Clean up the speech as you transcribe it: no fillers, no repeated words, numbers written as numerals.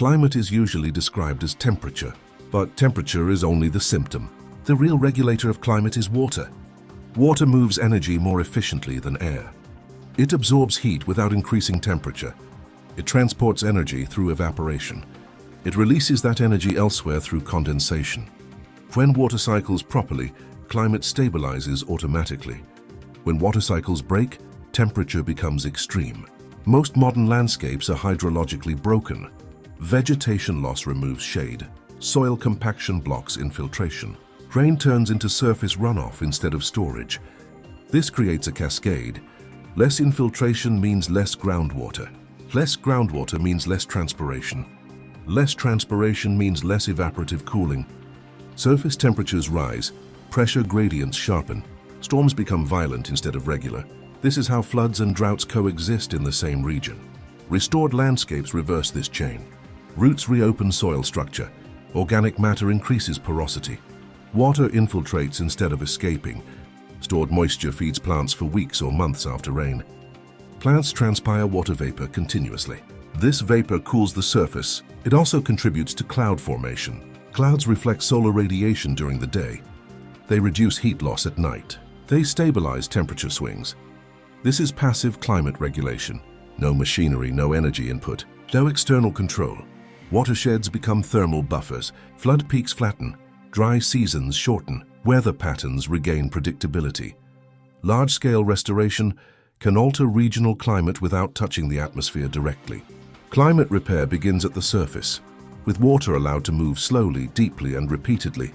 Climate is usually described as temperature, but temperature is only the symptom. The real regulator of climate is water. Water moves energy more efficiently than air. It absorbs heat without increasing temperature. It transports energy through evaporation. It releases that energy elsewhere through condensation. When water cycles properly, climate stabilizes automatically. When water cycles break, temperature becomes extreme. Most modern landscapes are hydrologically broken. Vegetation loss removes shade. Soil compaction blocks infiltration. Rain turns into surface runoff instead of storage. This creates a cascade. Less infiltration means less groundwater. Less groundwater means less transpiration. Less transpiration means less evaporative cooling. Surface temperatures rise, pressure gradients sharpen, storms become violent instead of regular. This is how floods and droughts coexist in the same region. Restored landscapes reverse this chain. Roots reopen soil structure. Organic matter increases porosity. Water infiltrates instead of escaping. Stored moisture feeds plants for weeks or months after rain. Plants transpire water vapor continuously. This vapor cools the surface. It also contributes to cloud formation. Clouds reflect solar radiation during the day. They reduce heat loss at night. They stabilize temperature swings. This is passive climate regulation. No machinery, no energy input, no external control. Watersheds become thermal buffers. Flood peaks flatten. Dry seasons shorten. Weather patterns regain predictability. Large-scale restoration can alter regional climate without touching the atmosphere directly. Climate repair begins at the surface, with water allowed to move slowly, deeply, and repeatedly.